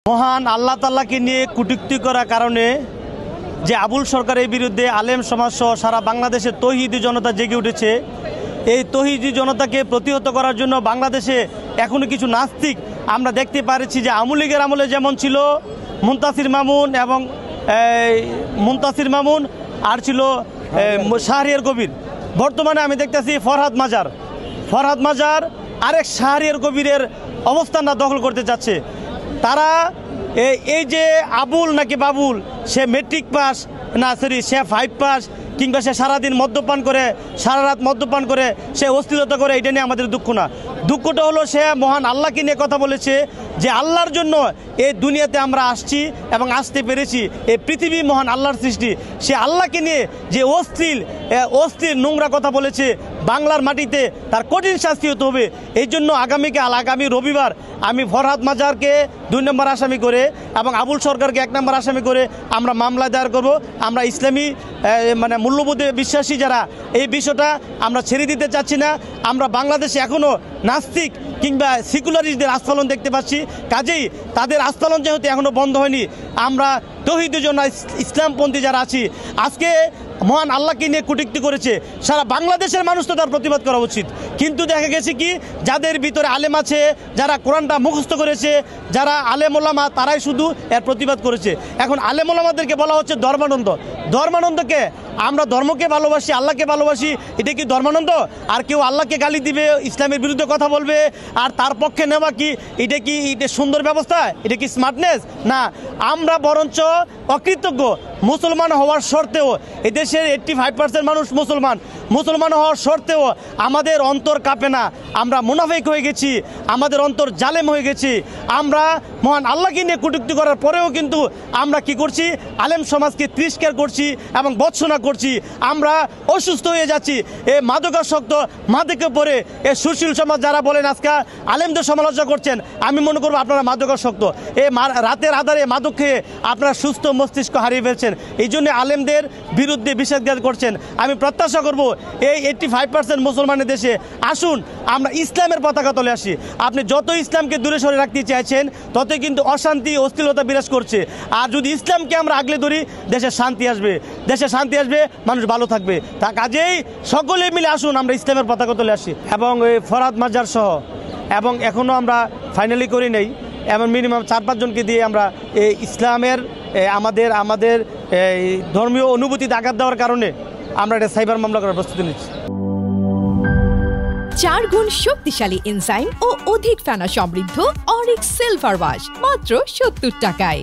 মহান আল্লাহ তাআলাকে নিয়ে কটূক্তি করার কারণে যে আবুল সরকারের বিরুদ্ধে আলেম সমাজ সহ সারা বাংলাদেশে তৌহিদি জনতা জেগে উঠেছে, এই তৌহিদি জনতাকে প্রতিহত করার জন্য বাংলাদেশে এখনও কিছু নাস্তিক আমরা দেখতে পাচ্ছি যে আওয়ামী লীগের আমলে যেমন ছিল মুনতাসির মামুন আর ছিল শাহরিয়ার কবির, বর্তমানে আমি দেখতেছি ফরহাদ মাজার আরেক শাহরিয়ার কবিরের অবস্থানটা দখল করতে চাচ্ছে। তারা এই যে আবুল নাকি বাবুল, সে মেট্রিক পাস না সে 5 পাস কিংবা সে সারাদিন মদ্যপান করে সারা রাত মদ্যপান করে সে অস্থিরতা করে, এটা নিয়ে আমাদের দুঃখ না। দুঃখটা হলো সে মহান আল্লাহকে নিয়ে কথা বলেছে যে আল্লাহর জন্য এই দুনিয়াতে আমরা আসছি এবং আসতে পেরেছি, এই পৃথিবী মহান আল্লাহর সৃষ্টি। সে আল্লাহকে নিয়ে যে অস্থির নোংরা কথা বলেছে, বাংলার মাটিতে তার কঠিন শাস্তি হতে হবে। এই জন্য আগামী রবিবার আমি ফরহাদ মাজারকে 2 নম্বর আসামি করে এবং আবুল সরকারকে 1 নম্বর আসামি করে আমরা মামলা দায়ের করব। আমরা ইসলামী মূল্যবোধে বিশ্বাসী যারা, এই বিষয়টা আমরা ছেড়ে দিতে চাচ্ছি না। আমরা বাংলাদেশে এখনও নাস্তিক কিংবা সেকুলারিস্টদের আস্ফালন দেখতে পাচ্ছি, কাজেই তাদের আস্ফালন যেহেতু এখনও বন্ধ হয়নি, আমরা তৌহিদের জন্য ইসলামপন্থী যারা আছি, আজকে মহান আল্লাহকে নিয়ে কটূক্তি করেছে, সারা বাংলাদেশের মানুষ তো তার প্রতিবাদ করা উচিত। কিন্তু দেখা গেছে কি, যাদের ভিতরে আলেম আছে, যারা কোরআনটা মুখস্থ করেছে, যারা আলেম ওলামা, তারাই শুধু এর প্রতিবাদ করেছে। এখন আলেম ওলামাদেরকে বলা হচ্ছে ধর্মানন্দকে আমরা ধর্মকে ভালোবাসি, আল্লাহকে ভালোবাসি, এটা কি ধর্মানন্দ? আর কেউ আল্লাহকে গালি দিবে, ইসলামের বিরুদ্ধে কথা বলবে আর তার পক্ষে নেওয়া কি এটা সুন্দর ব্যবস্থা? এটা কি স্মার্টনেস? না, আমরা বরঞ্চ অকৃতজ্ঞ। মুসলমান হওয়ার সত্ত্বেও এদেশের 85% মানুষ মুসলমান হওয়ার সত্ত্বেও আমাদের অন্তর কাঁপে না। আমরা মুনাফিক হয়ে গেছি, আমাদের অন্তর জালেম হয়ে গেছি। আমরা মহান আল্লাহকে নিয়ে কটূক্তি করার পরেও কিন্তু আমরা কি করছি? আলেম সমাজকে তিরস্কার করছি এবং ভৎসনা করছি। আমরা অসুস্থ হয়ে যাচ্ছি। এই মাদকাসক্ত মাদকে পড়ে এই সুশীল সমাজ যারা বলেন আজকে আলেমদের সমালোচনা করছেন, আমি মনে করবো আপনারা মাদকাসক্ত। এই রাতের আধারে মাদক খেয়ে আপনারা সুস্থ মস্তিষ্ক হারিয়ে ফেলছেন। এই জন্য আলেমদের বিরুদ্ধে বিষেধাজ্ঞা করছেন। আমি প্রত্যাশা করব এই 85% মুসলমানের দেশে আসুন আমরা ইসলামের পতাকা তলে আসি। আপনি যত ইসলামকে দূরে সরে রাখতে চাইছেন, ততই কিন্তু অশান্তি অস্থিরতা বিরাজ করছে। আর যদি ইসলামকে আমরা আগলে ধরি, দেশে শান্তি আসবে, মানুষ ভালো থাকবে। তা কাজেই সকলে মিলে আসুন আমরা ইসলামের পতাকা তলে আসি। এবং এই ফরহাদ মাজার সহ, এবং এখনও আমরা ফাইনালি করি নেই, এমন মিনিমাম 4-5 জনকে দিয়ে আমরা এই ইসলামের আমাদের এই ধর্মীয় অনুভূতিতে আঘাত দেওয়ার কারণে আমরা এটা সাইবার মামলা করার প্রস্তুতি নিচ্ছি। 4 গুণ শক্তিশালী এনজাইম ও অধিক ফেনা সমৃদ্ধ অরিক সিলভার ওয়াশ মাত্র 70 টাকায়।